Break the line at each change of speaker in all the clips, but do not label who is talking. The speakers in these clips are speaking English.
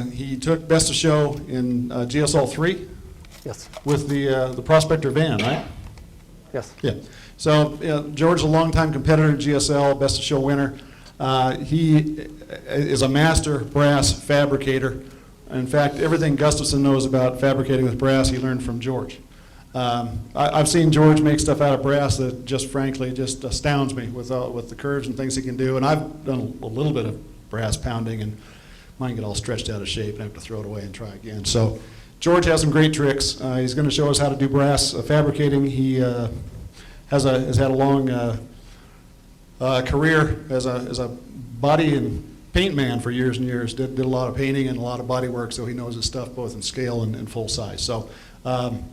He took Best of Show in GSL 3
Yes.
with the Prospector van, right?
Yes.
Yeah. So George is a longtime competitor in GSL, Best of Show winner. He is a master brass fabricator. In fact, everything Gustafson knows about fabricating with brass, he learned from George. I've seen George make stuff out of brass that just frankly just astounds me with the curves and things he can do. And I've done a little bit of brass pounding, and mine get all stretched out of shape and I have to throw it away and try again. So George has some great tricks. He's going to show us how to do brass fabricating. He has had a long career as a body and paint man for years and years. Did a lot of painting and a lot of body work, so he knows his stuff both in scale and full size. So I'm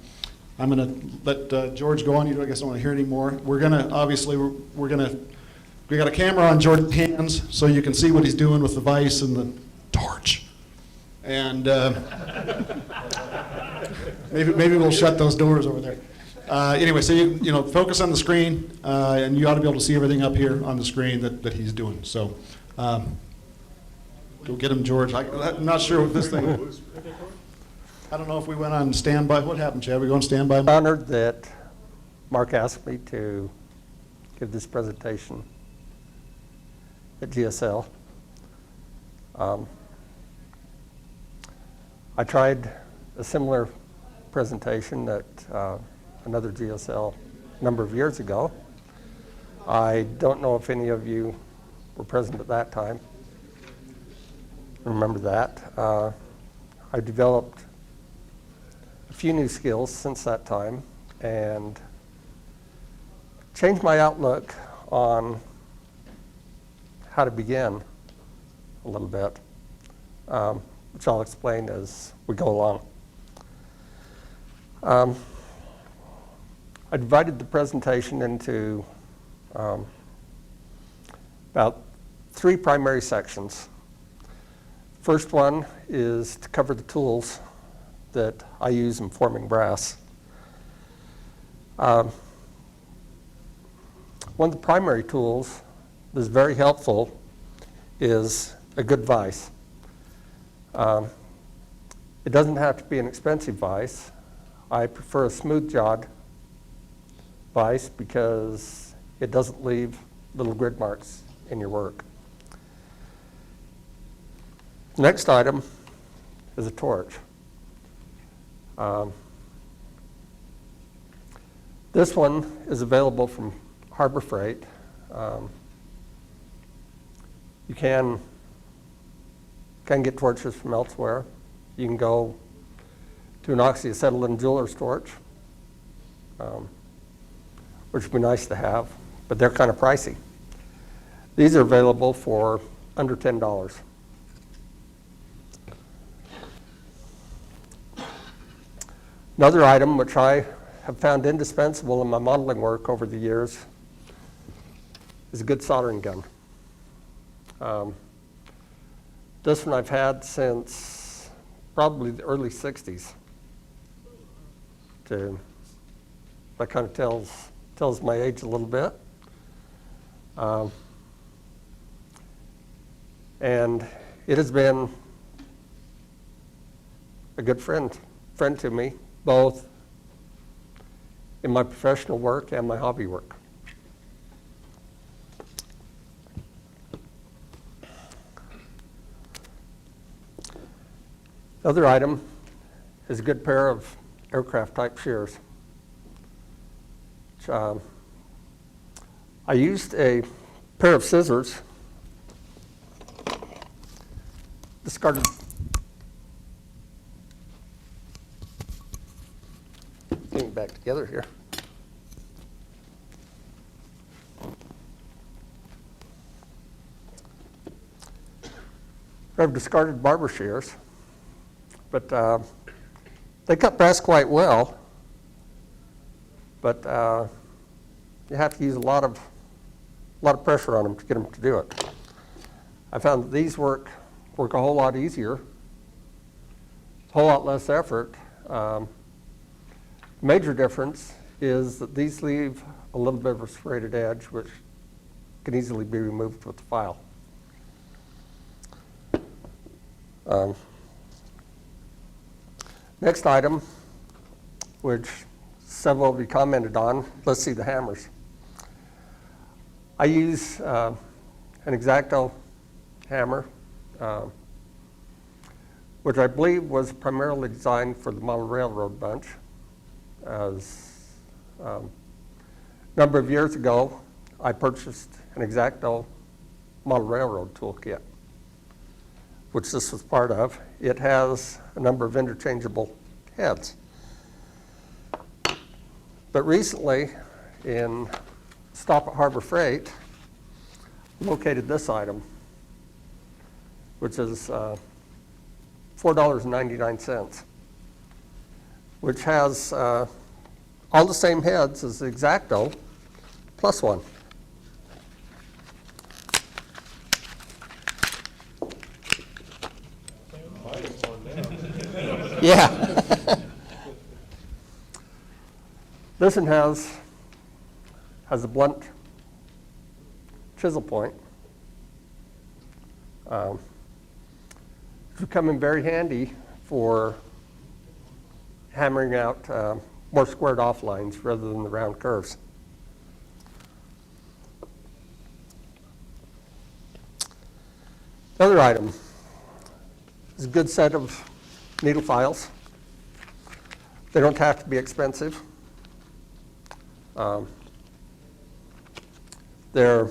going to let George go on. I guess I don't want to hear any more. We're going to, obviously, we got a camera on George's hands so you can see what he's doing with the vise and the torch. And maybe we'll shut those doors over there. Anyway, so you know, focus on the screen, and you ought to be able to see everything up here on the screen that he's doing. So go get him, George. I'm not sure what this thing. I don't know if we went on standby. What happened, Chad? We go on standby?
I'm honored that Mark asked me to give this presentation at GSL. I tried a similar presentation at another GSL a number of years ago. I don't know if any of you were present at that time. Remember that. I developed a few new skills since that time and changed my outlook on how to begin a little bit, which I'll explain as we go along. I divided the presentation into about 3 primary sections. First one is to cover the tools that I use in forming brass. One of the primary tools that's very helpful is a good vise. It doesn't have to be an expensive vise. I prefer a smooth-jawed vise because it doesn't leave little grid marks in your work. The next item is a torch. This one is available from Harbor Freight. You can get torches from elsewhere. You can go to an oxyacetylene jeweler's torch, which would be nice to have, but they're kind of pricey. These are available for under $10. Another item which I have found indispensable in my modeling work over the years is a good soldering gun. This one I've had since probably the early 60s. That kind of tells my age a little bit. And it has been a good friend to me, both in my professional work and my hobby work. The other item is a good pair of aircraft-type shears. I used a pair of scissors, discarded. Getting back together here. I've discarded barber shears, but they cut brass quite well, but you have to use a lot of pressure on them to get them to do it. I found that these work a whole lot easier, a whole lot less effort. Major difference is that these leave a little bit of a serrated edge, which can easily be removed with the file. Next item, which several of you commented on, let's see the hammers. I use an X-Acto hammer, which I believe was primarily designed for the model railroad bunch. As a number of years ago, I purchased an X-Acto model railroad toolkit, which this was part of. It has a number of interchangeable heads. But recently, in stop at Harbor Freight, located this item, which is $4.99, which has all the same heads as the X-Acto, plus one. Yeah. This one has a blunt chisel point. It's becoming very handy for hammering out more squared off lines rather than the round curves. Another item is a good set of needle files. They don't have to be expensive. They're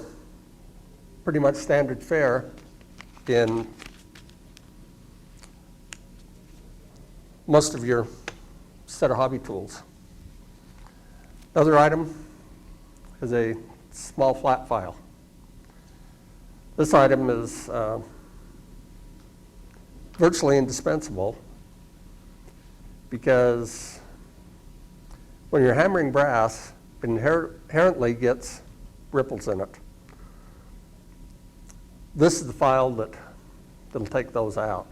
pretty much standard fare in most of your set of hobby tools. Another item is a small flat file. This item is virtually indispensable because when you're hammering brass, it inherently gets ripples in it. This is the file that'll take those out.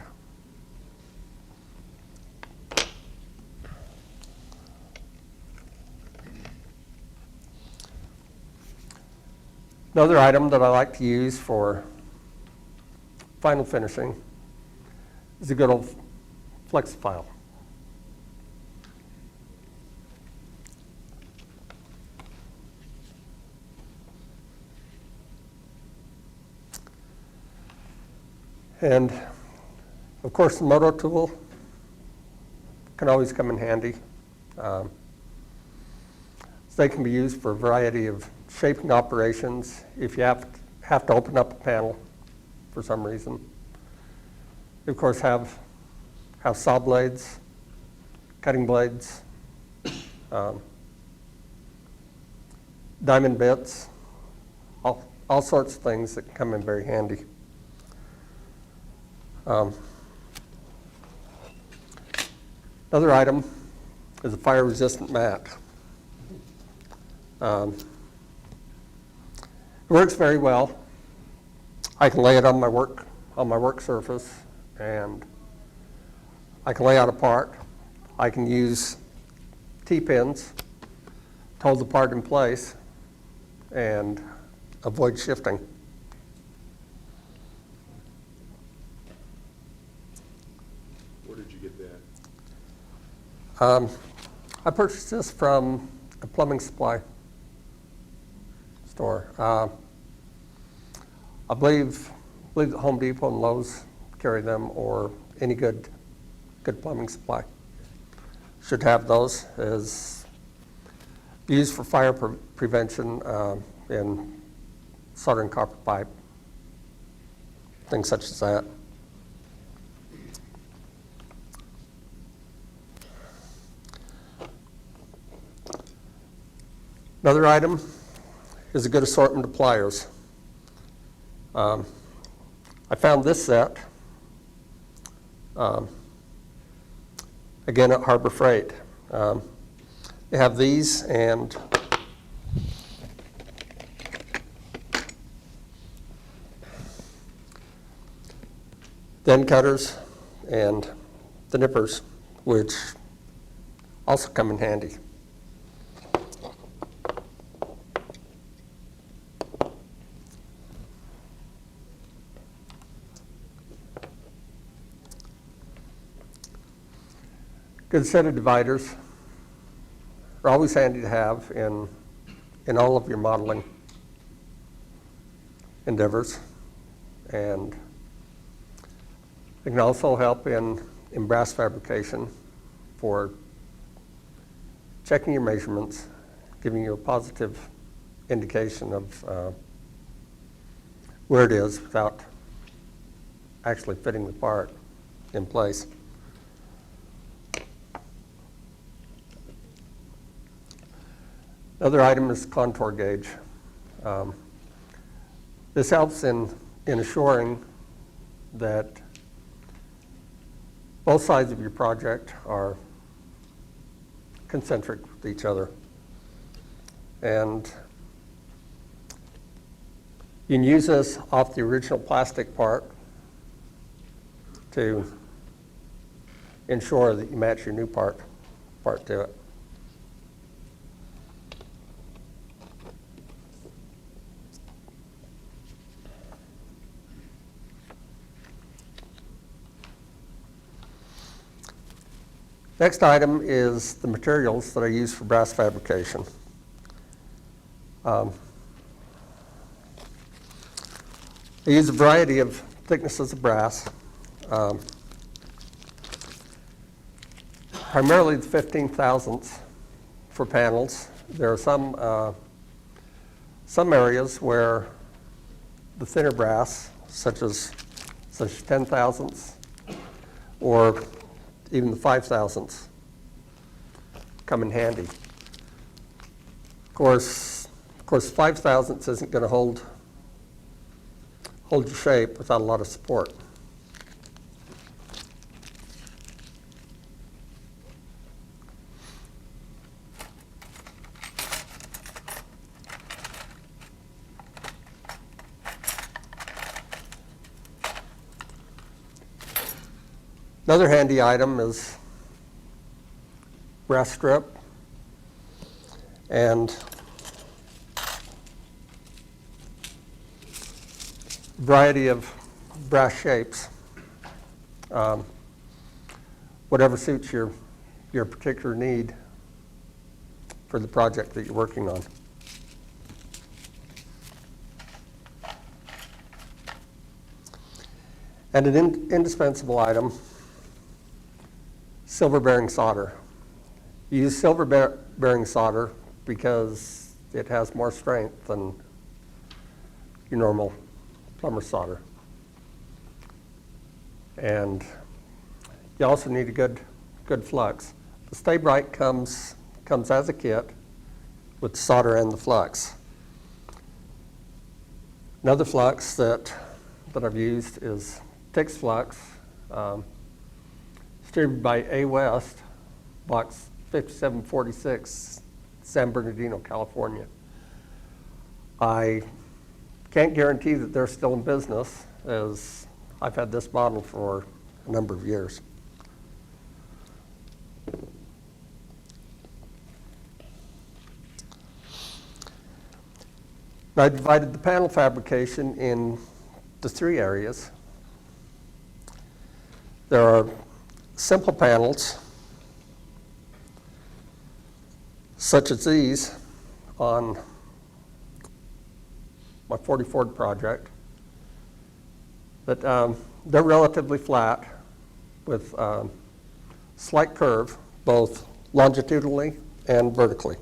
Another item that I like to use for final finishing is a good old flex file. And of course, the moto tool can always come in handy. They can be used for a variety of shaping operations if you have to open up a panel for some reason. You, of course, have saw blades, cutting blades, diamond bits, all sorts of things that come in very handy. Another item is a fire-resistant mat. It works very well. I can lay it on my work surface, and I can lay out a part. I can use T-pins to hold the part in place and avoid shifting.
Where did you get that?
I purchased this from a plumbing supply store. I believe that Home Depot and Lowe's carry them, or any good plumbing supply should have those, as used for fire prevention in soldering copper pipe, things such as that. Another item is a good assortment of pliers. I found this set, again at Harbor Freight. They have these and the end cutters and the nippers, which also come in handy. Good set of dividers are always handy to have in all of your modeling endeavors. And they can also help in brass fabrication for checking your measurements, giving you a positive indication of where it is without actually fitting the part in place. Another item is contour gauge. This helps in assuring that both sides of your project are concentric with each other. And you can use this off the original plastic part to ensure that you match your new part to it. Next item is the materials that I use for brass fabrication. I use a variety of thicknesses of brass, primarily the 15 thousandths for panels. There are some areas where the thinner brass, such as 10 thousandths or even the 5 thousandths, come in handy. Of course 5 thousandths isn't going to hold your shape without a lot of support. Another handy item is brass strip and a variety of brass shapes, whatever suits your particular need for the project that you're working on. And an indispensable item, silver bearing solder. You use silver bearing solder because it has more strength than your normal plumber solder. And you also need a good flux. The Stay Bright comes as a kit with the solder and the flux. Another flux that I've used is Tix Flux, distributed by A West, box 5746, San Bernardino, California. I can't guarantee that they're still in business, as I've had this model for a number of years. I divided the panel fabrication into 3 areas. There are simple panels, such as these on my 40 Ford project, that they're relatively flat with slight curve, both longitudinally and vertically.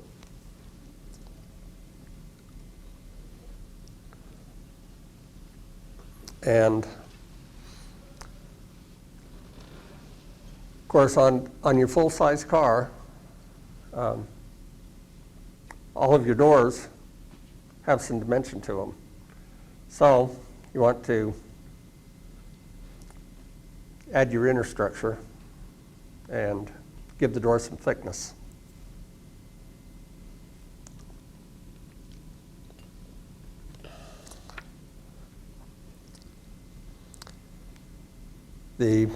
And of course, on your full-size car, all of your doors have some dimension to them. So you want to add your inner structure and give the door some thickness. The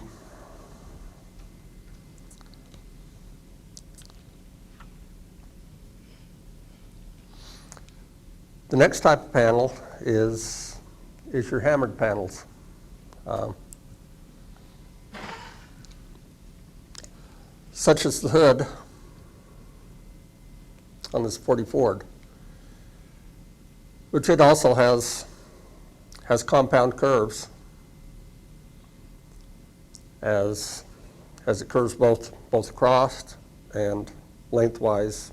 next type of panel is your hammered panels. such as the hood on this 40 Ford, which it also has compound curves as it curves both across and lengthwise.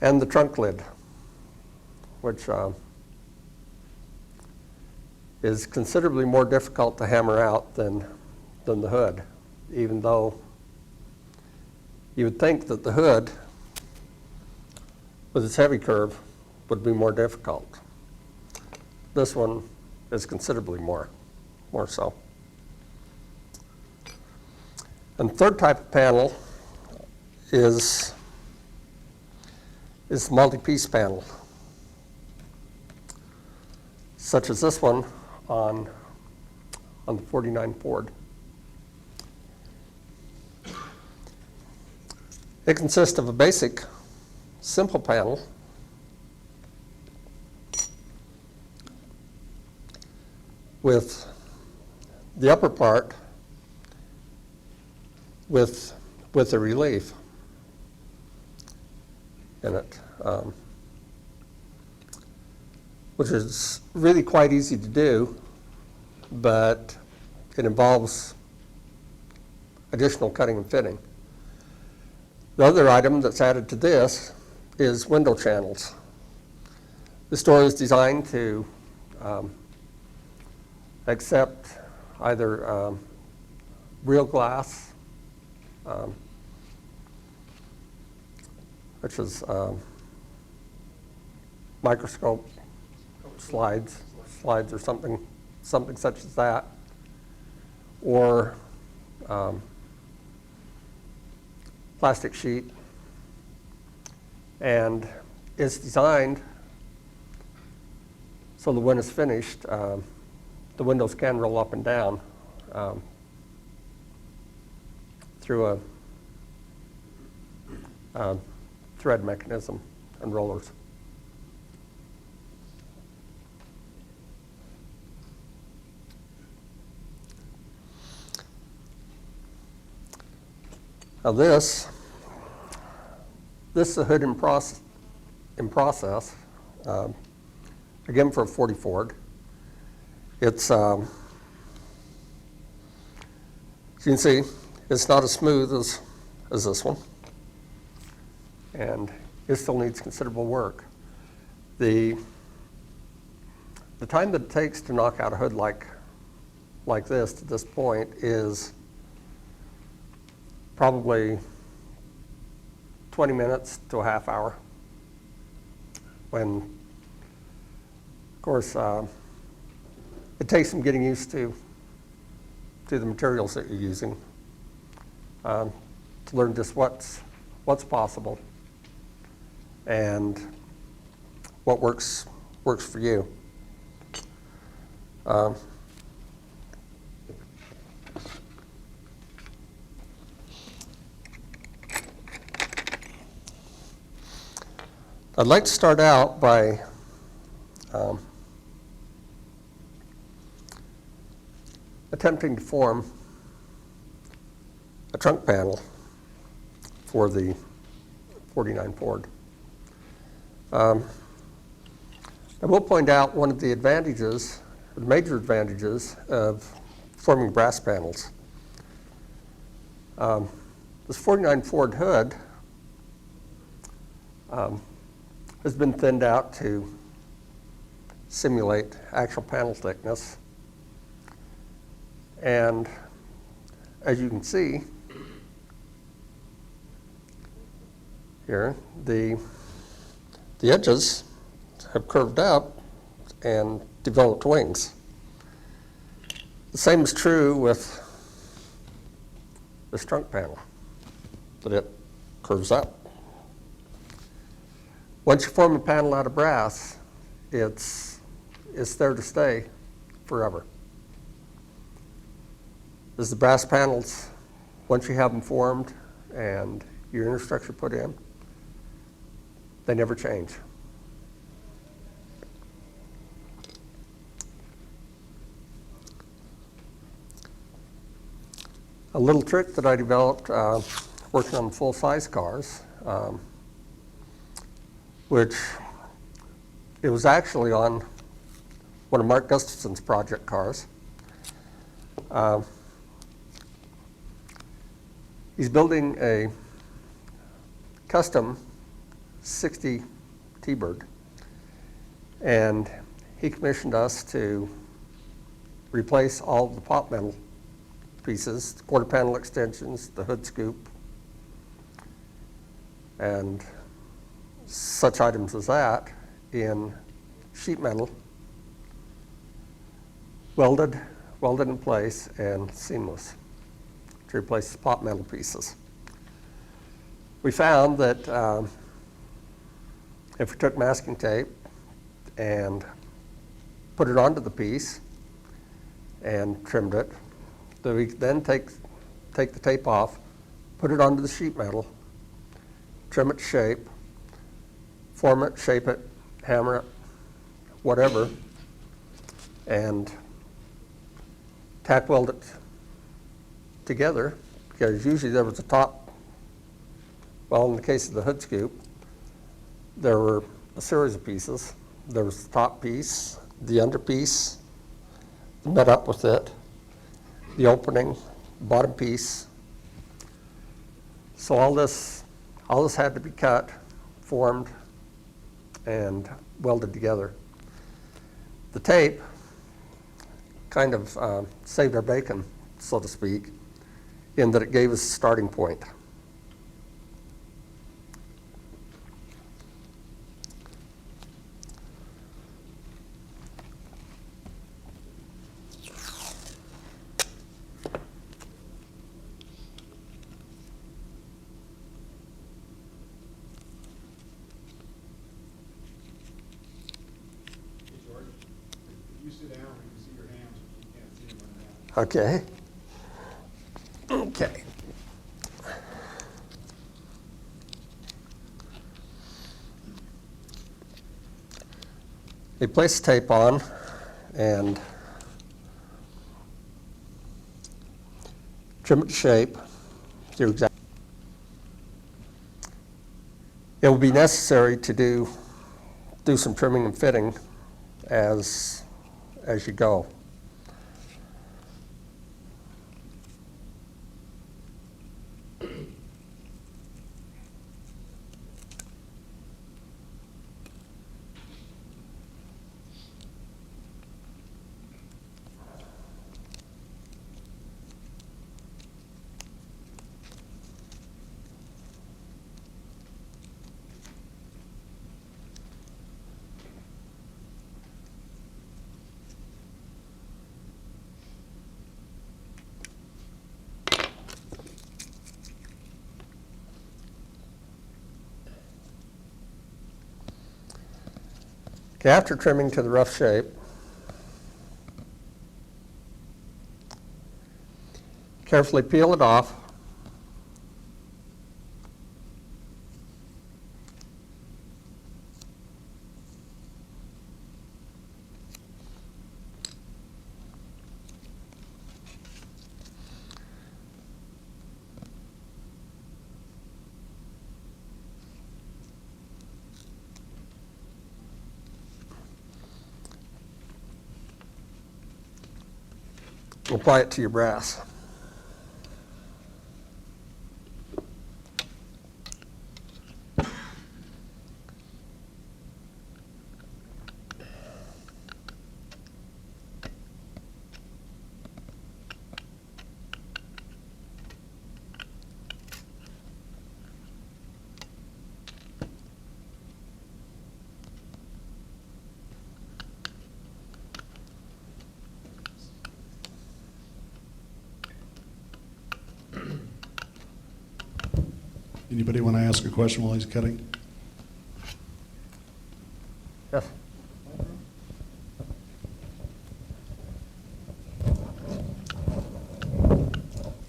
And the trunk lid, which is considerably more difficult to hammer out than the hood, even though you would think that the hood, with its heavy curve, would be more difficult. This one is considerably more so. And the third type of panel is the multi-piece panel, such as this one on the 49 Ford. It consists of a basic, simple panel with the upper part with a relief in it, which is really quite easy to do, but it involves additional cutting and fitting. The other item that's added to this is window channels. This door is designed to accept either real glass, which is microscope slides or something such as that, or plastic sheet, and it's designed so that when it's finished, the windows can roll up and down through a thread mechanism and rollers. Now this is a hood in process, again for a 40 Ford. It's, as you can see, it's not as smooth as this one, and it still needs considerable work. The time that it takes to knock out a hood like this to this point is probably 20 minutes to a half hour, when, of course, it takes some getting used to the materials that you're using, to learn just what's possible and what works for you. I'd like to start out by attempting to form a trunk panel for the 49 Ford. I will point out one of the advantages, the major advantages of forming brass panels. This 49 Ford hood has been thinned out to simulate actual panel thickness. And as you can see here, the edges have curved up and developed wings. The same is true with this trunk panel, that it curves up. Once you form a panel out of brass, it's there to stay forever. As the brass panels, once you have them formed and your inner structure put in, they never change. a little trick that I developed working on full-size cars, which it was actually on one of Mark Gustafson's project cars. He's building a custom 60 T-Bird, and he commissioned us to replace all the pop metal pieces, the quarter panel extensions, the hood scoop, and such items as that in sheet metal, welded in place and seamless to replace the pop metal pieces. We found that if we took masking tape and put it onto the piece and trimmed it, that we could then take the tape off, put it onto the sheet metal, trim it to shape, form it, shape it, hammer it, whatever, and tack weld it together, because usually there was a top, well, in the case of the hood scoop, there were a series of pieces. There was the top piece, the under piece, met up with it, the opening, bottom piece. So all this had to be cut, formed, and welded together. The tape kind of saved our bacon, so to speak, in that it gave us a starting point.
You sit down, we can see your hands, but you can't see them right now.
Okay. Okay. We place the tape on and trim it to shape. It will be necessary to do some trimming and fitting as you go. Okay, after trimming to the rough shape, carefully peel it off. Apply it to your brass.
Anybody want to ask a question while he's cutting?
Yes.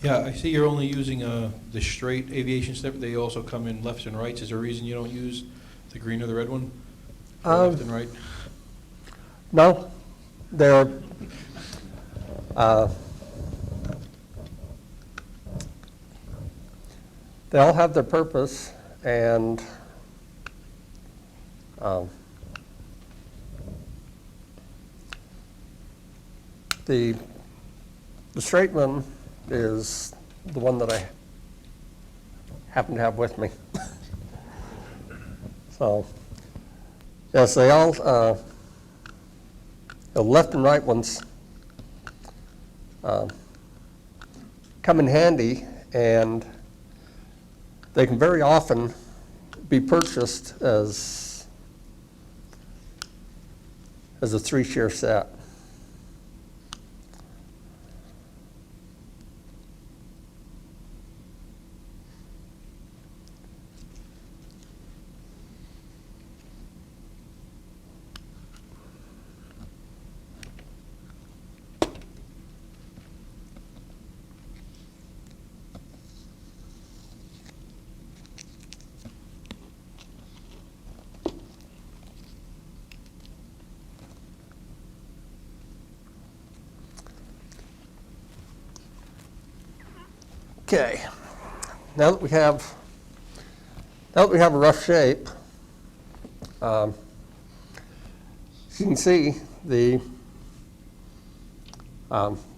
Yeah, I see you're only using the straight aviation step. They also come in lefts and rights. Is there a reason you don't use the green or the red one? For left and right?
No, they're they all have their purpose, and the straight one is the one that I happen to have with me. So, yes, they all, the left and right ones come in handy, and they can very often be purchased as a 3-shear set. Okay, now that we have a rough shape, as you can see, the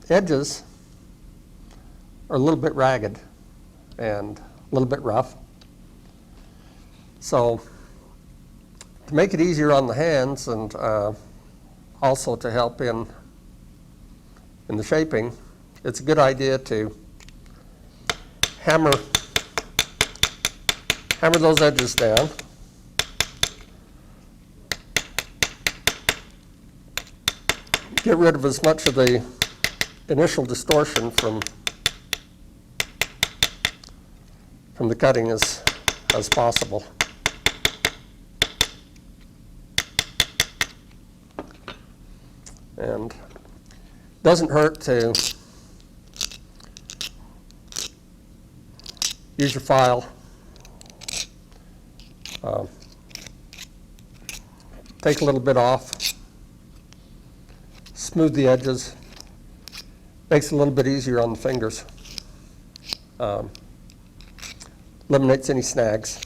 edges are a little bit ragged and a little bit rough. So to make it easier on the hands, and also to help in the shaping, it's a good idea to hammer those edges down. Get rid of as much of the initial distortion from the cutting as possible. And it doesn't hurt to use your file. Take a little bit off, smooth the edges, makes it a little bit easier on the fingers, eliminates any snags.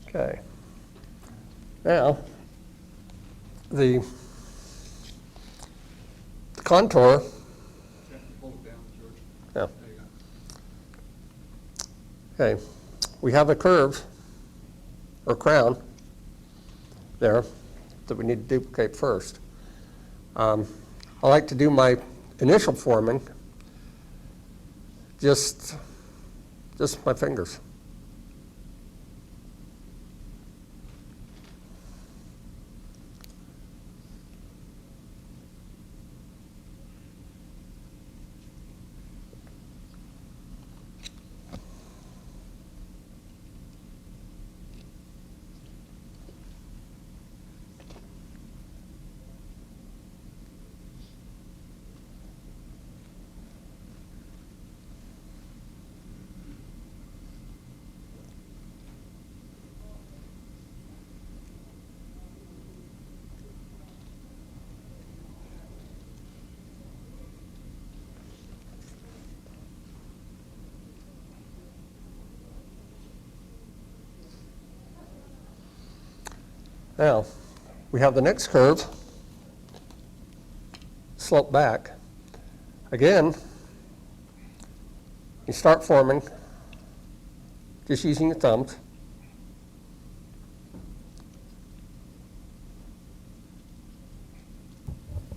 Okay. Now, the contour.
Hold it down, George.
Yeah.
There you go.
Okay, we have a curve or crown there that we need to duplicate first. I like to do my initial forming just my fingers. Now, we have the next curve, slope back. Again, you start forming just using your thumbs.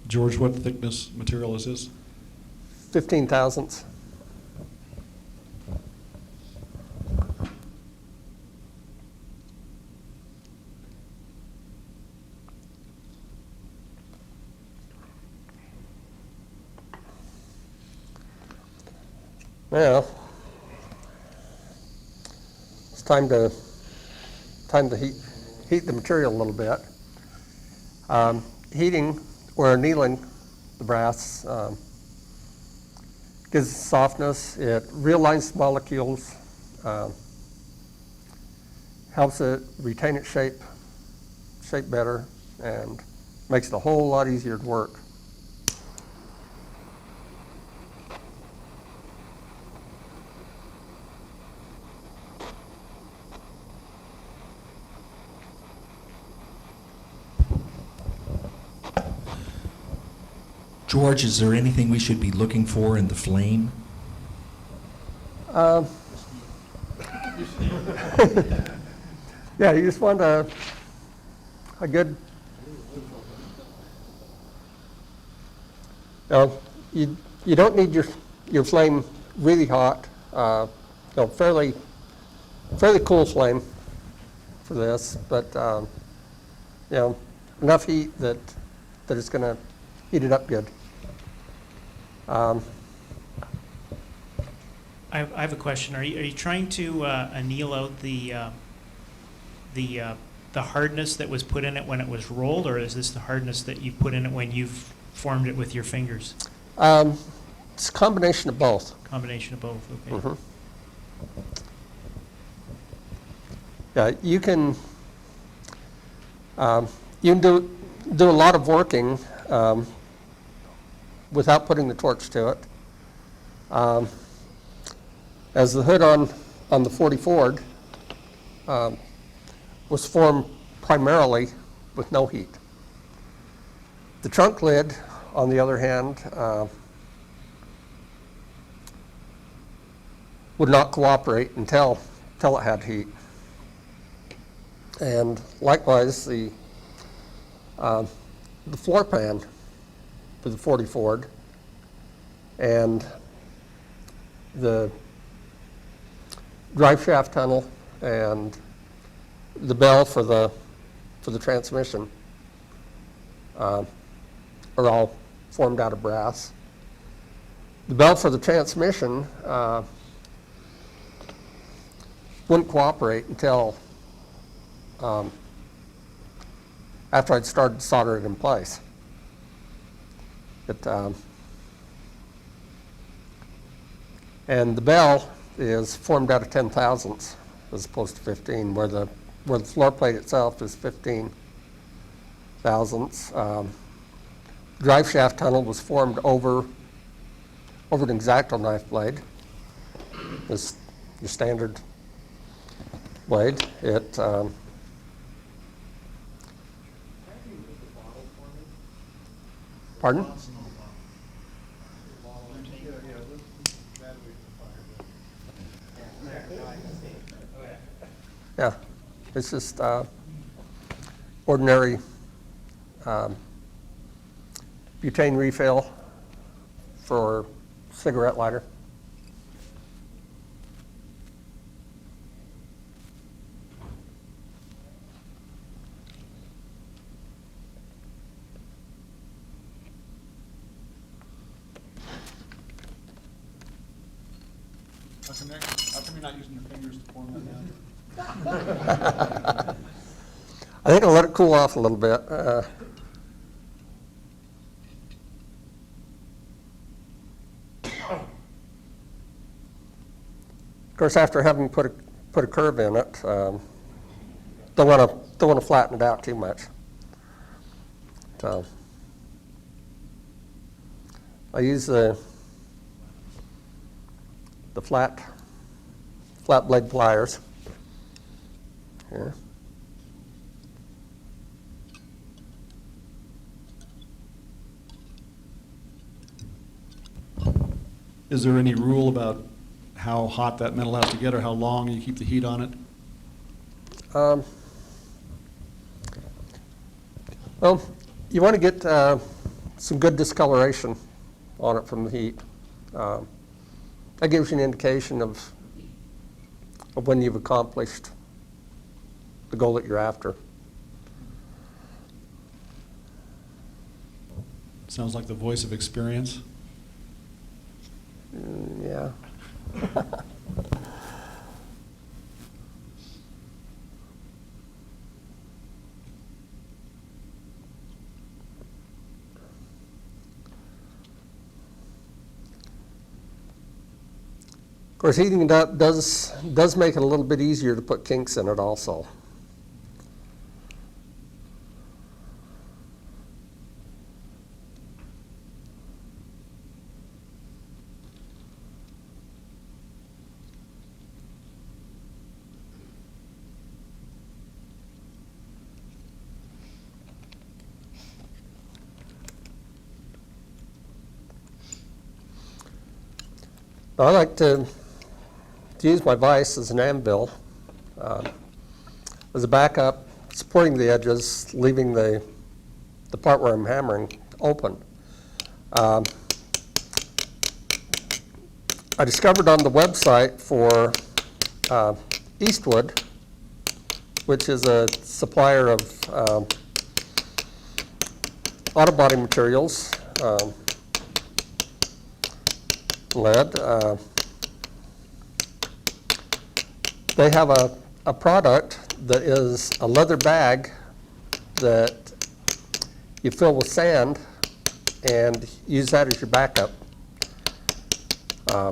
George, what thickness material is this?
15 thousandths. Now, it's time to heat the material a little bit. Heating or annealing the brass gives it softness. It realigns the molecules, helps it retain its shape shape better, and makes it a whole lot easier to work.
George, is there anything we should be looking for in the flame?
Yeah, you just want a good, you don't need your flame really hot. Fairly cool flame for this, but enough heat that it's going to heat it up good.
I have a question. Are you trying to anneal out the hardness that was put in it when it was rolled, or is this the hardness that you put in it when you've formed it with your fingers?
It's a combination of both.
Combination of both. Okay.
Mm-hmm. Yeah, you can do a lot of working without putting the torch to it. As the hood on the 40 Ford was formed primarily with no heat. The trunk lid, on the other hand, would not cooperate until it had heat. And likewise, the floor pan for the 40 Ford and the drive shaft tunnel and the bell for the transmission are all formed out of brass. The bell for the transmission wouldn't cooperate until after I'd started to solder it in place. And the bell is formed out of 10 thousandths as opposed to 15, where the floor plate itself is 15 thousandths. Drive shaft tunnel was formed over an X-Acto knife blade. This your standard blade. Pardon? Yeah, it's just ordinary butane refill for cigarette lighter.
How come you're not using your fingers to form that now?
I think I'll let it cool off a little bit. Of course, after having put a curve in it, don't want to flatten it out too much. So I use the flat blade pliers here.
Is there any rule about how hot that metal has to get or how long you keep the heat on it?
Well, you want to get some good discoloration on it from the heat. That gives you an indication of when you've accomplished the goal that you're after.
Sounds like the voice of experience.
Yeah. Of course, heating it up does make it a little bit easier to put kinks in it also. I like to use my vise as an anvil, as a backup, supporting the edges, leaving the part where I'm hammering open. I discovered on the website for Eastwood, which is a supplier of auto body materials, lead. They have a product that is a leather bag that you fill with sand and use that as your backup. I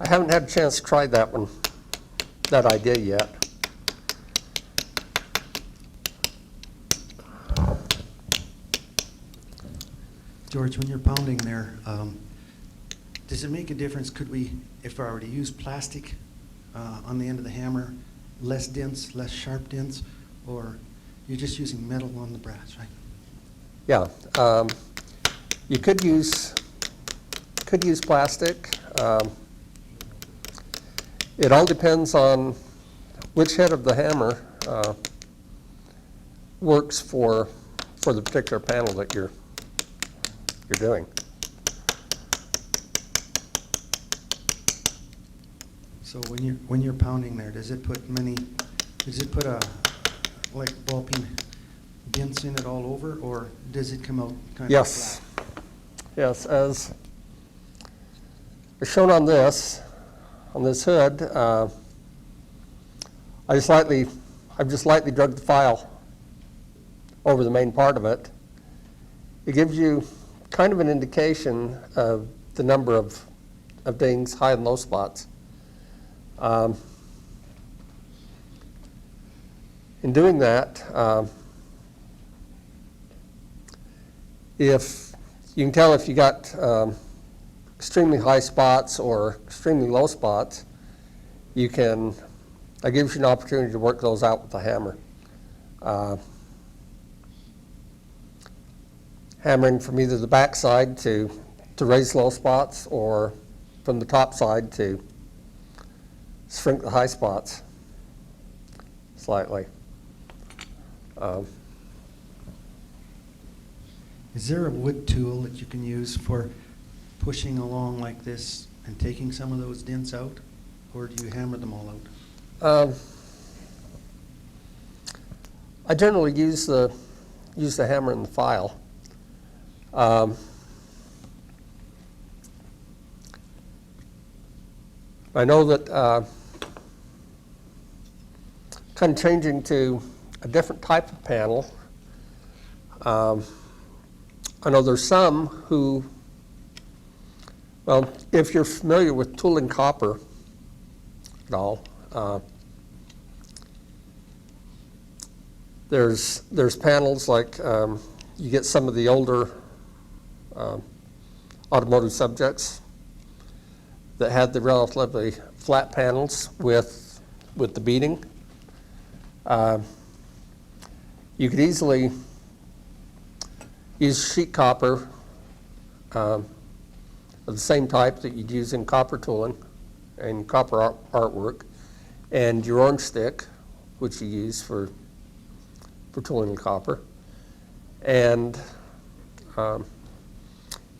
haven't had a chance to try that idea yet.
George, when you're pounding there, does it make a difference, could we, if I were to use plastic on the end of the hammer, less dents, less sharp dents, or you're just using metal on the brass, right?
Yeah, you could use plastic. It all depends on which head of the hammer works for the particular panel that you're doing.
So when you're pounding there, does it put like ball peen dents in it all over, or does it come out kind of
Yes.
flat?
Yes, as shown on this hood, I've just lightly drugged the file over the main part of it. It gives you kind of an indication of the number of dings, high and low spots. In doing that, if you can tell if you got extremely high spots or extremely low spots, that gives you an opportunity to work those out with the hammer. Hammering from either the back side to raise low spots, or from the top side to shrink the high spots slightly.
Is there a wood tool that you can use for pushing along like this and taking some of those dents out, or do you hammer them all out?
I generally use the hammer and the file. I know that kind of changing to a different type of panel. I know there's some who, well, if you're familiar with tooling copper at all, there's panels like you get some of the older automotive subjects that had the relatively flat panels with the beading. You could easily use sheet copper of the same type that you'd use in copper tooling and copper artwork, and your orange stick, which you use for tooling in copper. And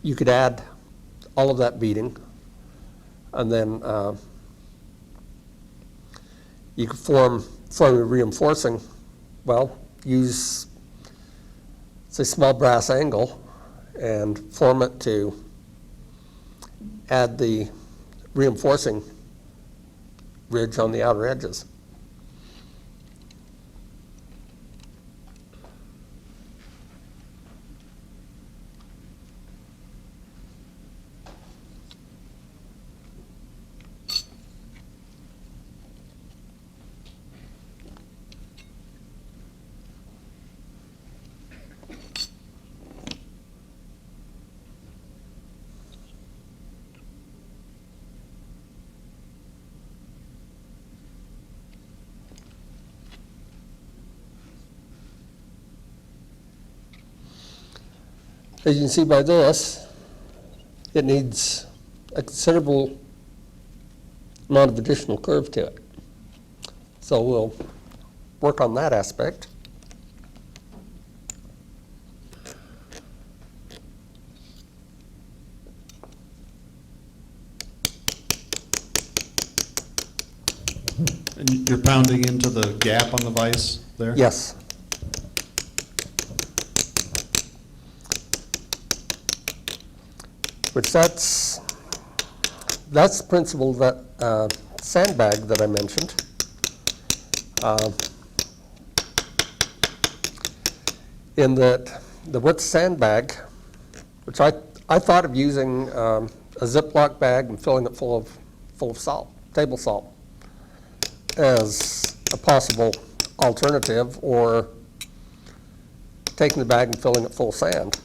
you could add all of that beading, and then you could form a reinforcing, well, use, say, small brass angle and form it to add the reinforcing ridge on the outer edges. As you can see by this, it needs a considerable amount of additional curve to it. So we'll work on that aspect.
And you're pounding into the gap on the vise there?
Yes. Which that's the principle that sandbag that I mentioned. In that the width sandbag, which I thought of using a Ziploc bag and filling it full of salt, table salt, as a possible alternative, or taking the bag and filling it full of sand.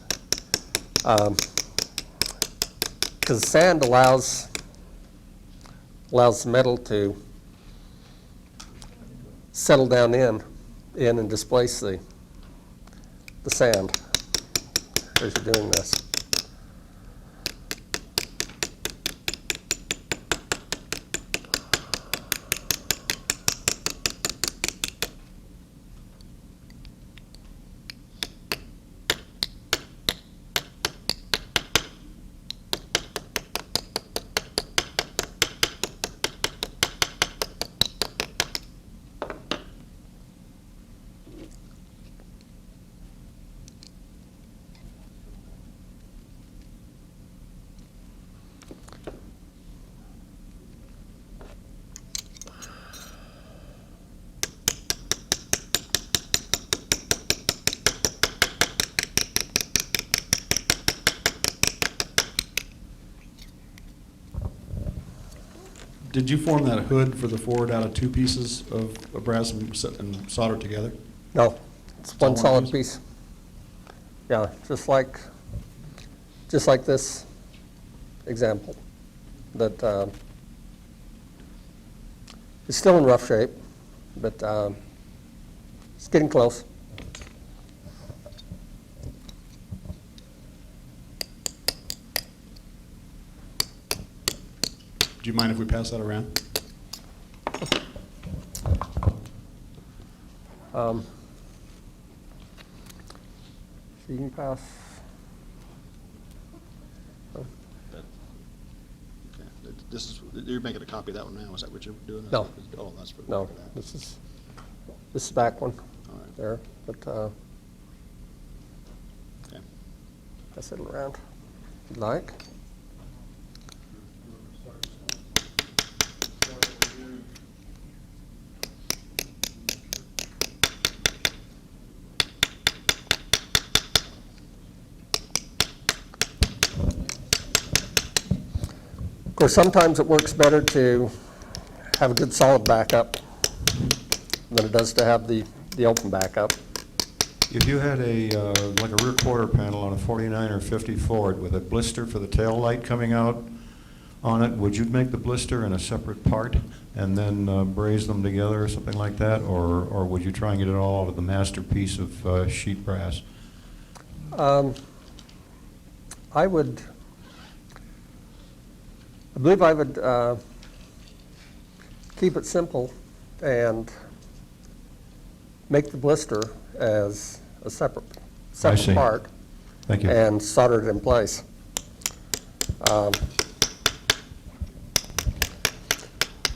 Because sand allows the metal to settle down in and displace the sand as you're doing this.
Did you form that hood for the Ford out of two pieces of brass and soldered together?
No, it's
all
one
one
solid
piece?
piece. Yeah, just like this example that is still in rough shape, but it's getting close.
Do you mind if we pass that around?
So you can pass.
This is, you're making a copy of that one now, is that what you're doing?
No.
Oh, that's for
No,
that.
this is back one
All right.
there, but
Okay.
pass it around if you'd like. Of course, sometimes it works better to have a good solid backup than it does to have the open backup.
If you had like a rear quarter panel on a 49 or 50 Ford with a blister for the tail light coming out on it, would you make the blister in a separate part and then braze them together or something like that? Or would you try and get it all out of the master piece of sheet brass?
I believe I would keep it simple and make the blister as a separate
see.
part
Thank you.
and solder it in place.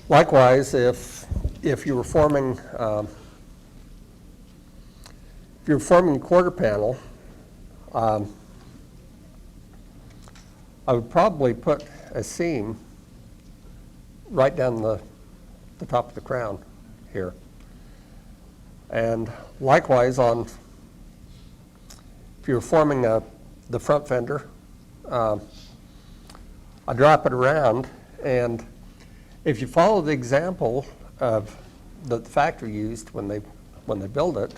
Likewise, if you were forming a quarter panel, I would probably put a seam right down the top of the crown here. And likewise, if you're forming the front fender, I drop it around, and if you follow the example of that the factory used when they build it,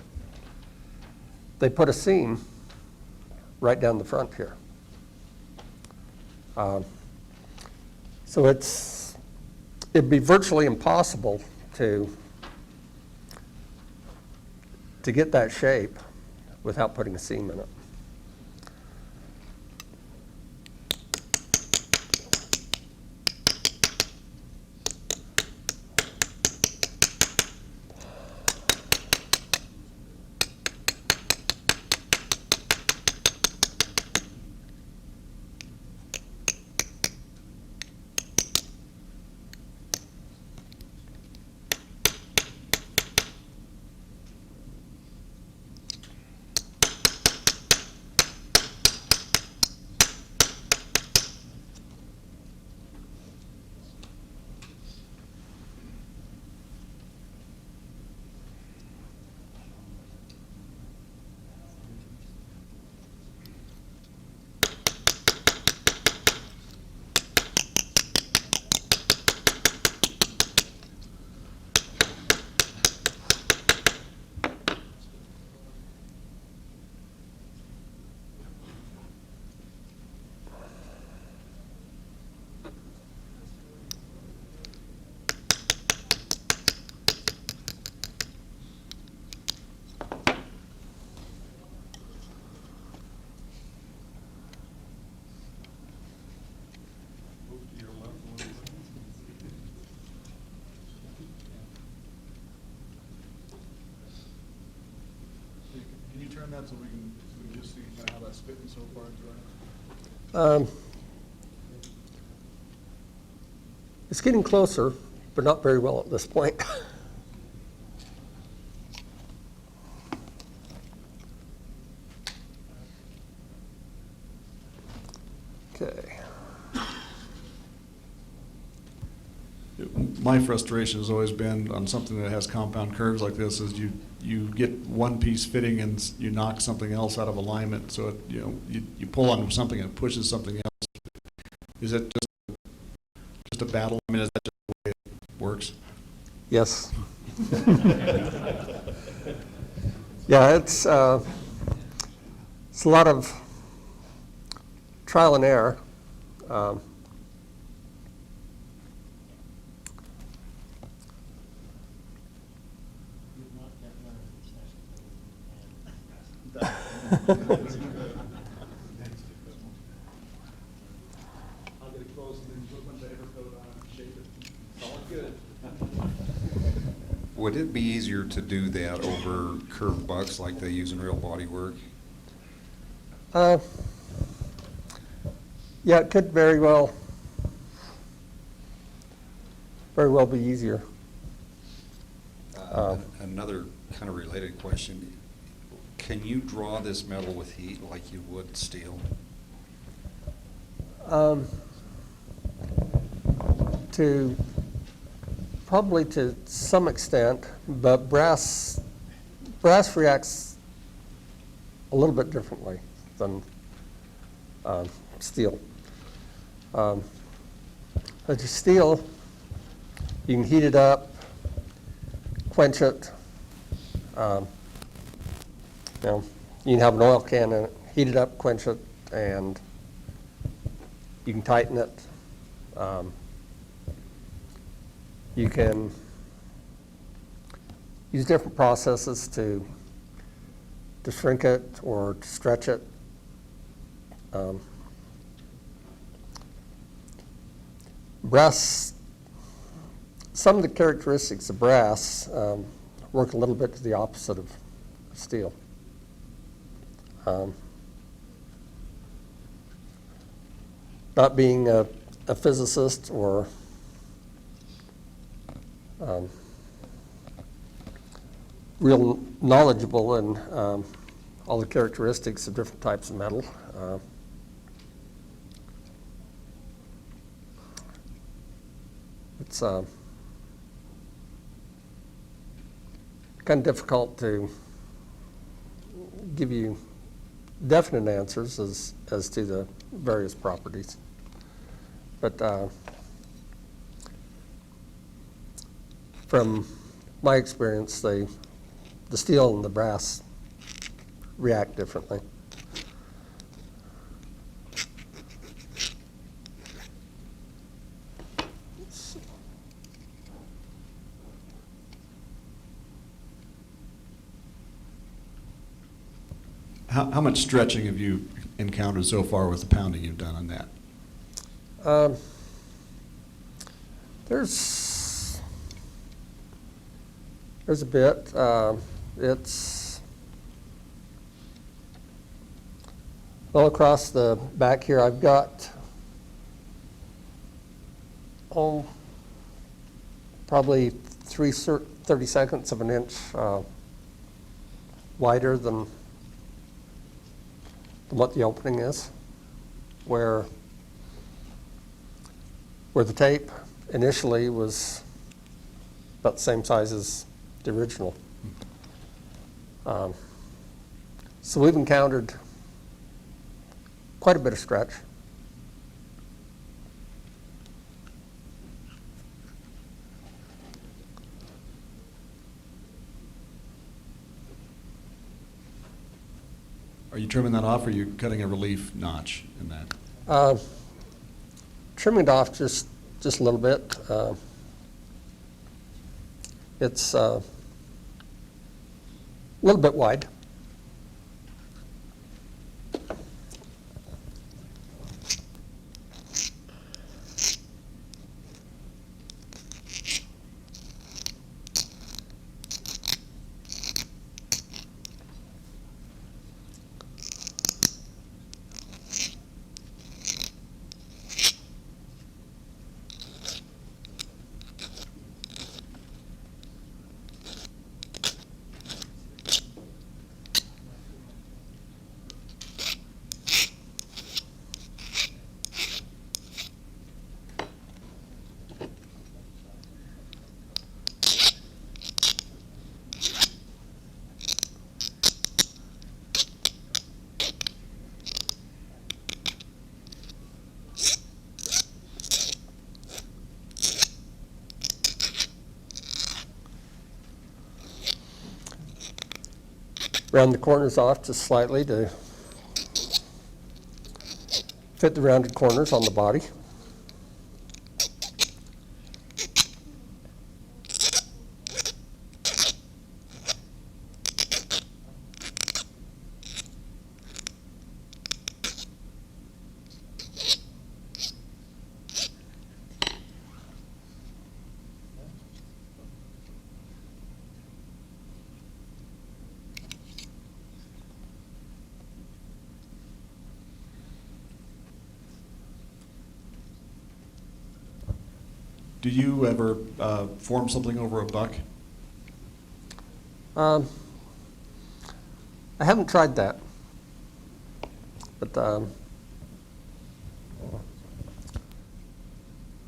they put a seam right down the front here. So it'd be virtually impossible to get that shape without putting a seam in it.
turn that so we can just see kind of how that's fitting so far?
It's getting closer, but not very well at this point. Okay.
My frustration has always been on something that has compound curves like this is you get one piece fitting and you knock something else out of alignment. So you pull on something and it pushes something else. Is it just a battle? I mean, is that just the way it works?
Yes. Yeah, it's a lot of trial and error.
I'll get it close and then put a bunch of Evercoat on it and shape it. It's all good.
Would it be easier to do that over curved bucks like they use in real body work?
Yeah, it could very well be easier.
Another kind of related question. Can you draw this metal with heat like you would steel?
Probably to some extent, but brass reacts a little bit differently than steel. But steel, you can heat it up, quench it. You can have an oil can in it, heat it up, quench it, and you can tighten it. You can use different processes to shrink it or to stretch it. Brass, some of the characteristics of brass work a little bit to the opposite of steel. Not being a physicist or real knowledgeable in all the characteristics of different types of metal. It's kind of difficult to give you definite answers as to the various properties. But from my experience, the steel and the brass react differently.
How much stretching have you encountered so far with the pounding you've done on that?
There's a bit. It's all across the back here. I've got probably 30 of an inch wider than what the opening is, where the tape initially was about the same size as the original. So we've encountered quite a bit of stretch.
Are you trimming that off, or are you cutting a relief notch in that?
Trimming it off just a little bit. It's a little bit wide. round the corners off just slightly to fit the rounded corners on the body.
Do you ever form something over a buck?
I haven't tried that, but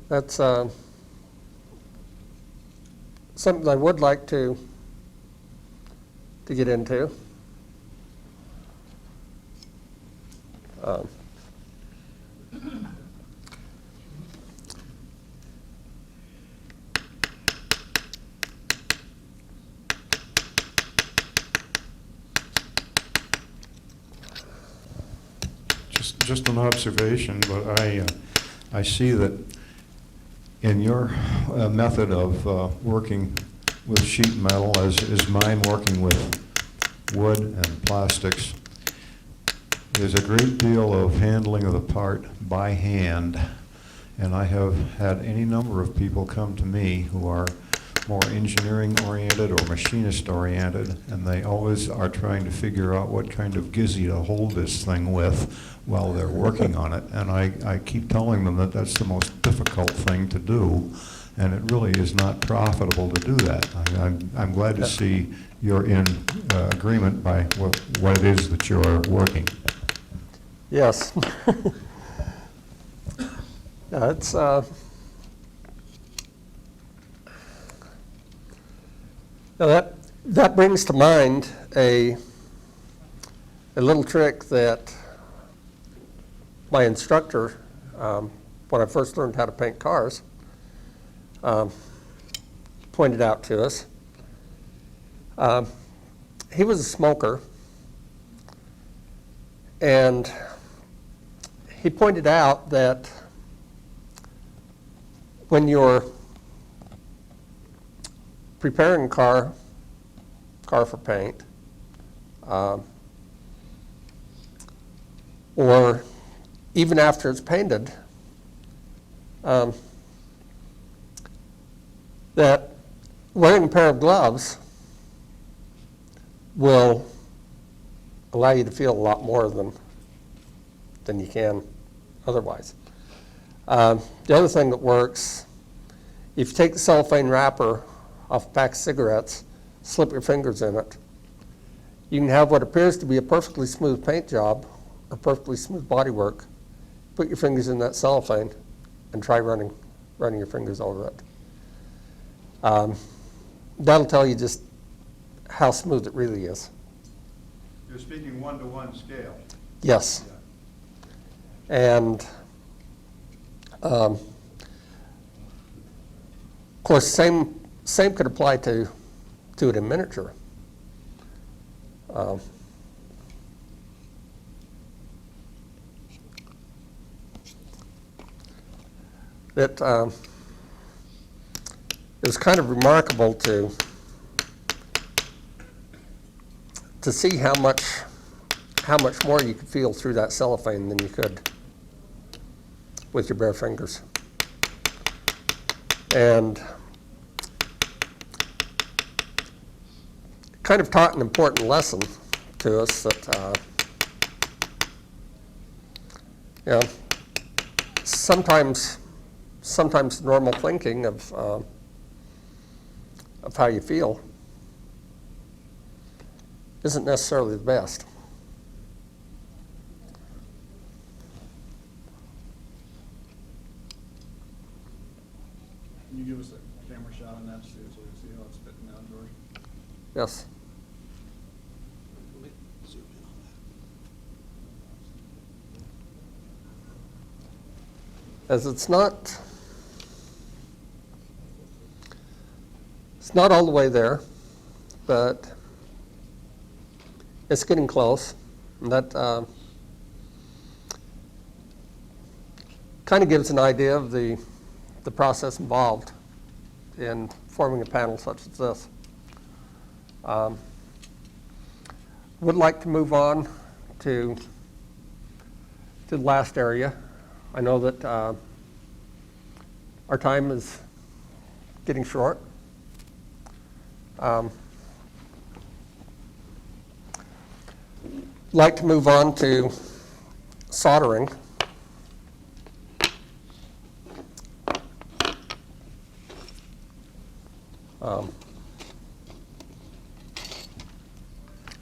that's something I would like to get into.
Just an observation, but I see that in your method of working with sheet metal, as is mine working with wood and plastics, there's a great deal of handling of the part by hand, and I have had any number of people come to me who are more engineering oriented or machinist oriented, and they always are trying to figure out what kind of gizzy to hold this thing with while they're working on it. And I keep telling them that that's the most difficult thing to do, and it really is not profitable to do that. I'm glad to see you're in agreement by what it is that you're working.
Yes. Yeah, it's now that brings to mind a little trick that my instructor, when I first learned how to paint cars, pointed out to us. He was a smoker, and he pointed out that when you're preparing a car for paint, or even after it's painted, that wearing a pair of gloves will allow you to feel a lot more than you can otherwise. The other thing that works, if you take the cellophane wrapper off a pack of cigarettes, slip your fingers in it, you can have what appears to be a perfectly smooth paint job or perfectly smooth body work. Put your fingers in that cellophane and try running your fingers over it. That'll tell you just how smooth it really is.
You're speaking one-to-one scale.
Yes. And of course, same could apply to it in miniature. It was kind of remarkable to see how much more you could feel through that cellophane than you could with your bare fingers. And kind of taught an important lesson to us that, you know, sometimes normal thinking of how you feel isn't necessarily the best.
Can you give us a camera shot on that so we can see how it's fitting now, George?
Yes. As it's not all the way there, but it's getting close. And that kind of gives an idea of the process involved in forming a panel such as this. Would like to move on to the last area. I know that our time is getting short. Like to move on to soldering.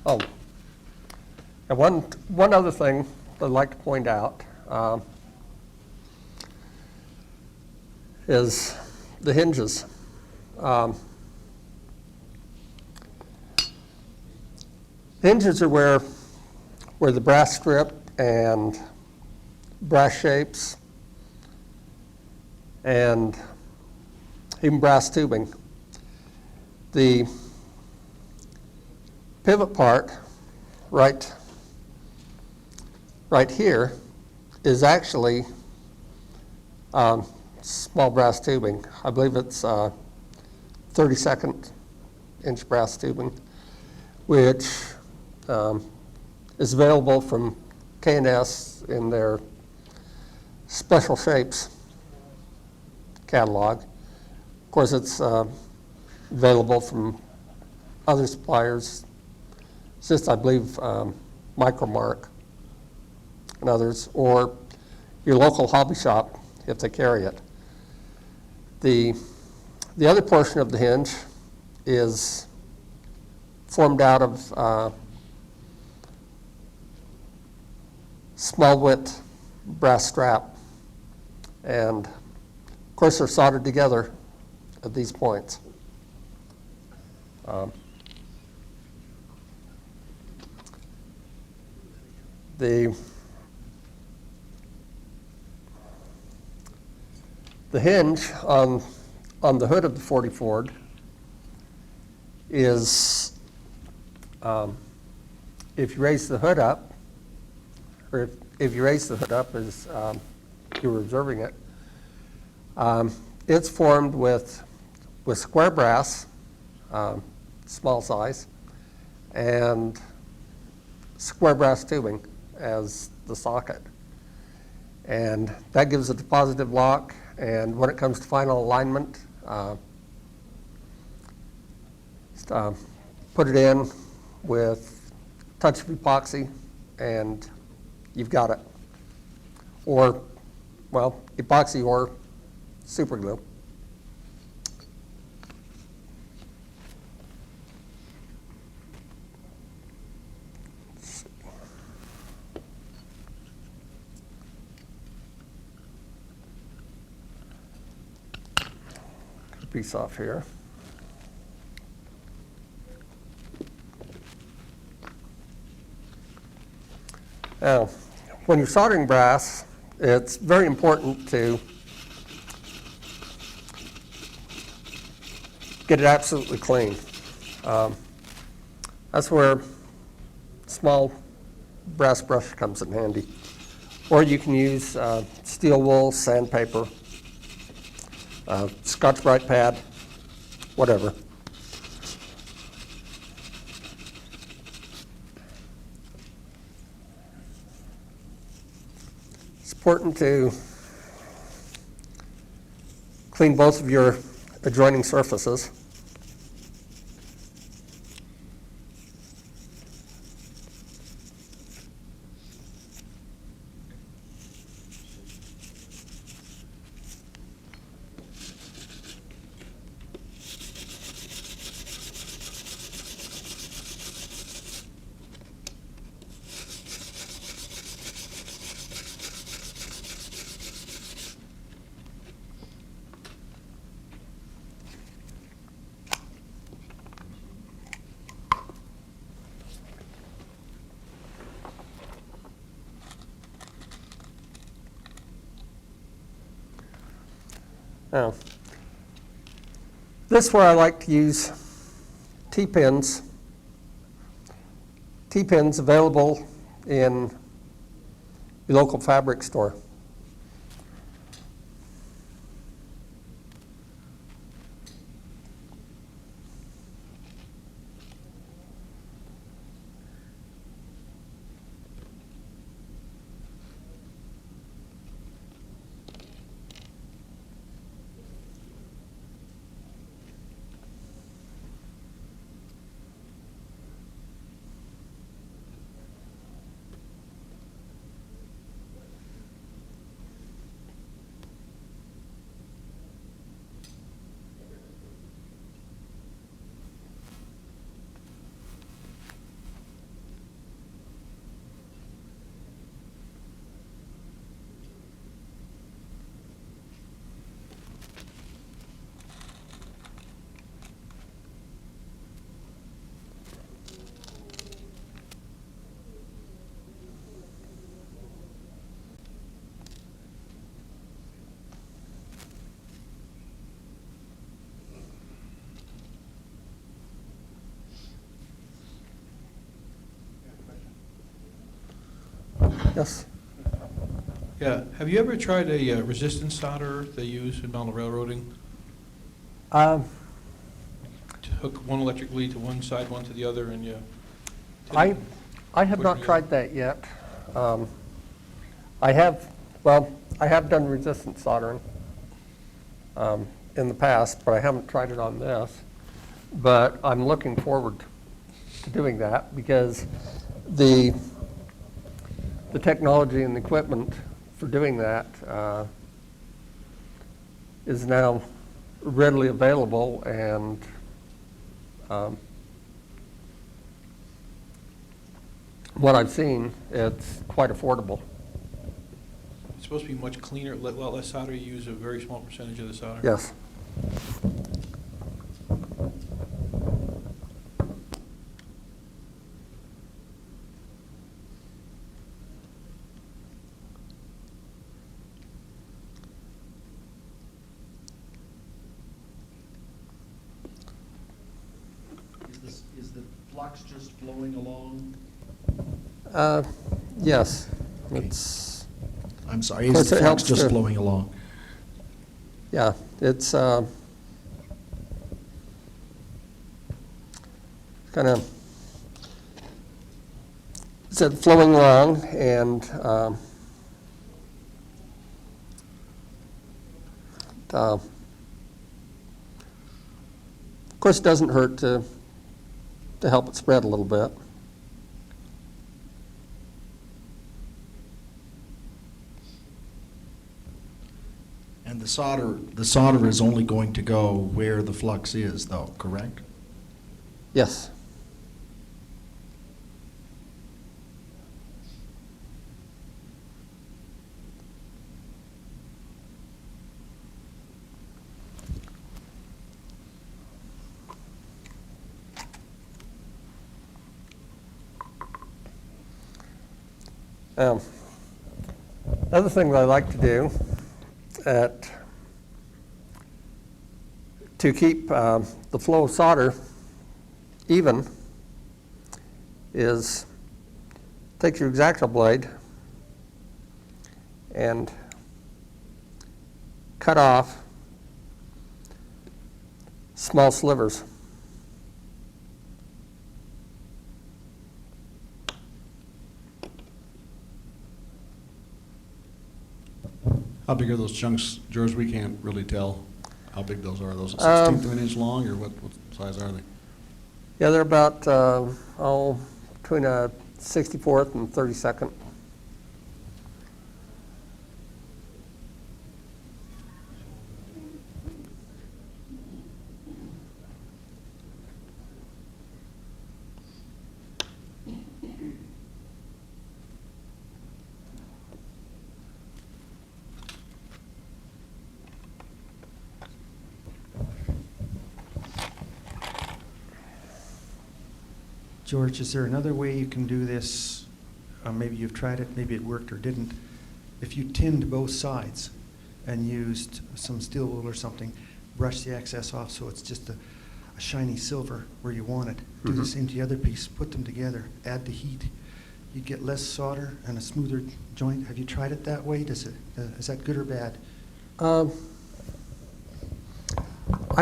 Oh, and one other thing I'd like to point out is the hinges. Hinges are where the brass strip and brass shapes and even brass tubing. The pivot part right here is actually small brass tubing. I believe it's 32nd inch brass tubing, which is available from K&S in their special shapes catalog. Of course, it's available from other suppliers, since I believe Micromark and others, or your local hobby shop if they carry it. The other portion of the hinge is formed out of small width brass strap, and of course they're soldered together at these points. The hinge on the hood of the 40 Ford is, if you raise the hood up, or if you raise the hood up as you were observing it, it's formed with square brass, small size, and square brass tubing as the socket. And that gives it a positive lock, and when it comes to final alignment, put it in with a touch of epoxy and you've got it. Or, well, epoxy or super glue. Piece off here. Now, when you're soldering brass, it's very important to get it absolutely clean. That's where small brass brush comes in handy. Or you can use steel wool, sandpaper, Scotch-Brite pad, whatever. It's important to clean both of your adjoining surfaces. Now, this is where I like to use T-pins T-pins available in your local fabric store. Yes?
Yeah, have you ever tried a resistance solder they use in metal railroading?
Um,
To hook one electric lead to one side, one to the other, and you...
I have
push
not
together?
tried that yet. I have done resistance soldering in the past, but I haven't tried it on this. But I'm looking forward to doing that because the technology and the equipment for doing that is now readily available, and what I've seen, it's quite affordable.
It's supposed to be much cleaner, a lot less solder. You use a very small percentage of the solder.
Yes.
Is the flux just flowing along?
Yes.
Okay.
It's,
I'm sorry,
Of course,
is the
it
flux
helps
just
to-
flowing along?
yeah, it's kind of, said flowing along, and of course, it doesn't hurt to help it spread a little bit.
And the solder is only going to go where the flux is, though, correct?
Yes. Another thing that I like to do to keep the flow of solder even is take your X-Acto blade and cut off small slivers.
How big are those chunks, George? We can't really tell how big those are. Those
Um,
16th of an inch long, or what size are they?
Yeah, they're about between a 64th and 32nd.
George, is there another way you can do this? Maybe you've tried it, maybe it worked or didn't. If you tinned both sides and used some steel wool or something, brush the excess off so it's just a shiny silver where you want it. Do the same to the other piece, put them together, add the heat. You get less solder and a smoother joint. Have you tried it that way? Is that good or bad?
I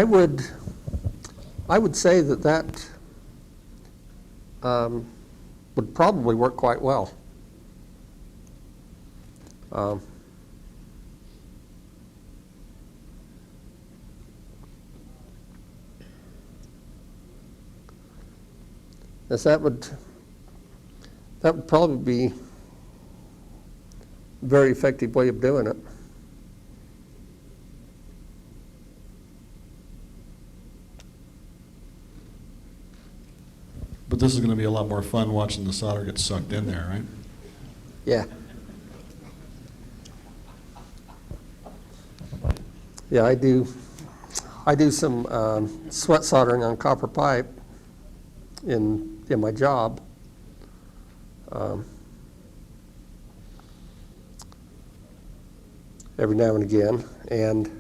would say that would probably work quite well. Yes, that would probably be a very effective way of doing it.
But this is going to be a lot more fun watching the solder get sucked in there, right?
Yeah. Yeah, I do some sweat soldering on copper pipe in my job. Every now and again, and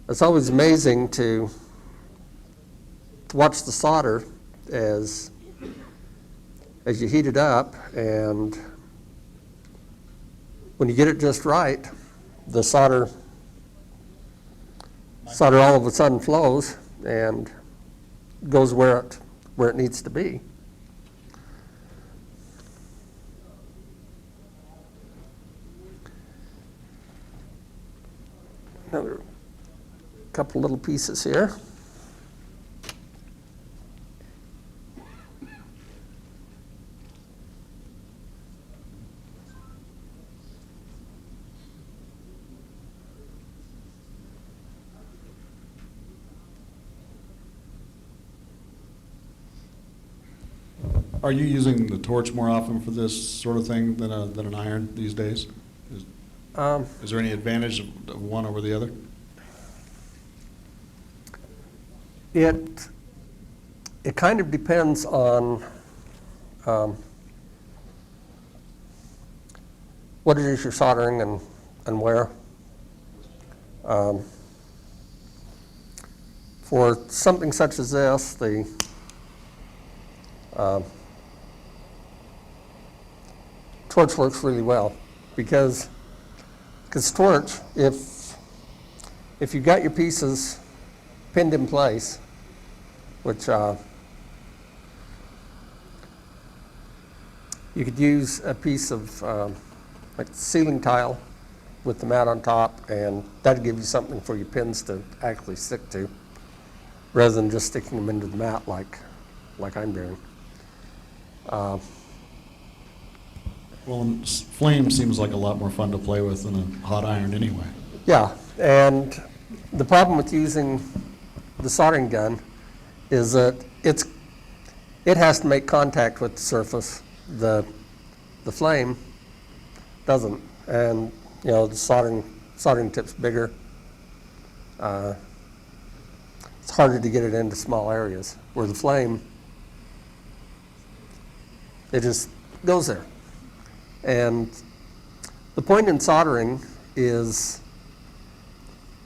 it's always amazing to watch the solder as you heat it up, and when you get it just right, the solder all of a sudden flows and goes where it needs to be. Another couple little pieces here.
Are you using the torch more often for this sort of thing than an iron these days? Is there any advantage of one over the other?
It kind of depends on what it is you're soldering and where. For something such as this, the torch works really well because torch, if you've got your pieces pinned in place, which you could use a piece of like ceiling tile with the mat on top, and that'd give you something for your pins to actually stick to, rather than just sticking them into the mat like I'm doing.
Well, flame seems like a lot more fun to play with than a hot iron anyway.
Yeah, and the problem with using the soldering gun is that it has to make contact with the surface. The flame doesn't, and the soldering tip's bigger. It's harder to get it into small areas. Where the flame, it just goes there. And the point in soldering is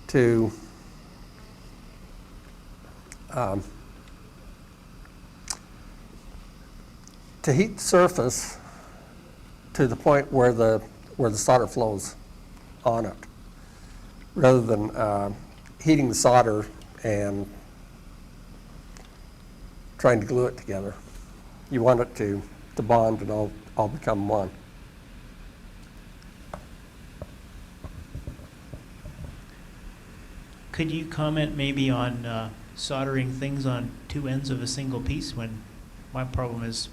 to heat the surface to the point where the solder flows on it, rather than heating the solder and trying to glue it together. You want it to bond and all become one.
Could you comment maybe on soldering things on two ends of a single piece? When my problem is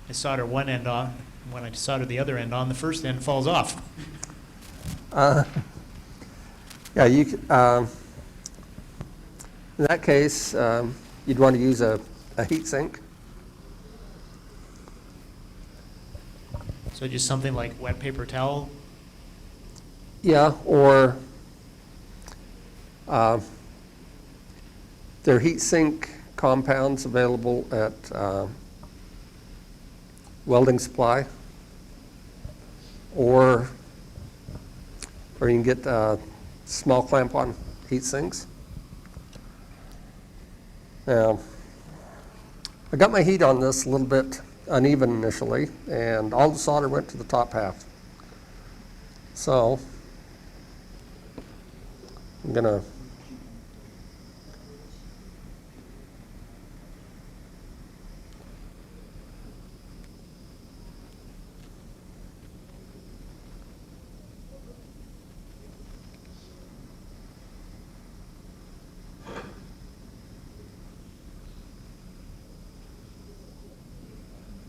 I solder one end off, when I solder the other end on, the first end falls off.
Yeah, you could, in that case, you'd want to use a heat sink.
So just something like wet paper towel.
Yeah, or there are heat sink compounds available at welding supply, or you can get small clamp-on heat sinks. Now, I got my heat on this a little bit uneven initially, and all the solder went to the top half. So, I'm gonna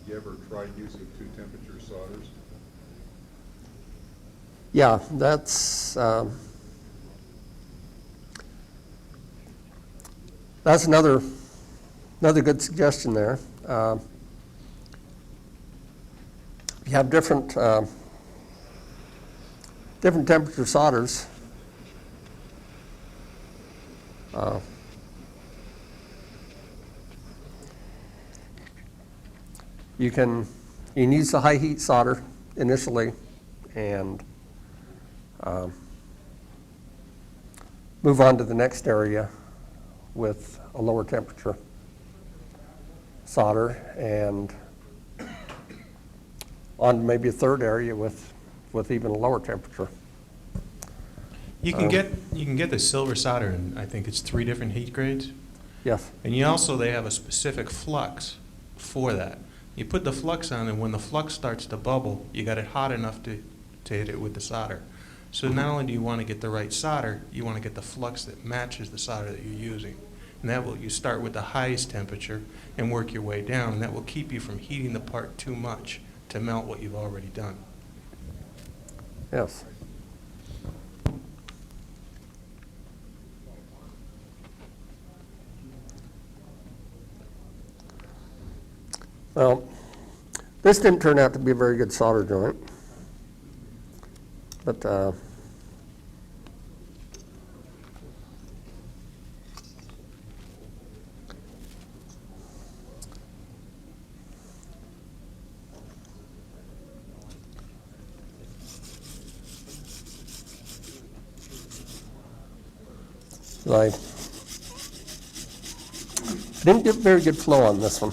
You ever tried using two temperature solders?
Yeah, that's another good suggestion there. You have different temperature solders. You can use the high heat solder initially and move on to the next area with a lower temperature solder, and on to maybe a third area with even a lower temperature.
You can get the silver solder in, I think it's 3 different heat grades.
Yes.
And they have a specific flux for that. You put the flux on, and when the flux starts to bubble, you got it hot enough to hit it with the solder. So not only do you want to get the right solder, you want to get the flux that matches the solder that you're using. And you start with the highest temperature and work your way down, and that will keep you from heating the part too much to melt what you've already done.
Yes. Well, this didn't turn out to be a very good solder joint, but I didn't get very good flow on this one.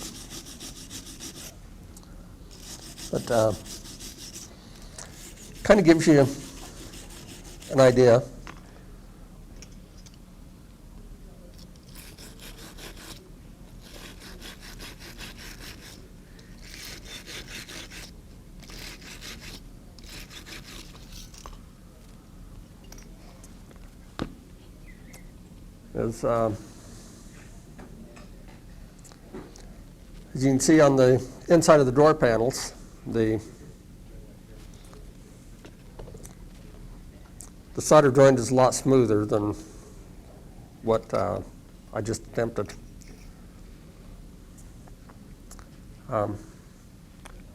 But kind of gives you an idea. As you can see on the inside of the door panels, the solder joint is a lot smoother than what I just attempted. Are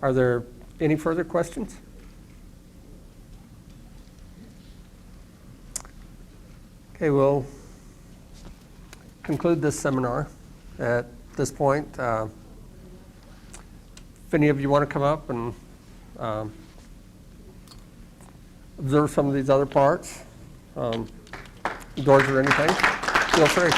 there any further questions? Okay, we'll conclude this seminar at this point. If any of you want to come up and observe some of these other parts, George or anything, feel free.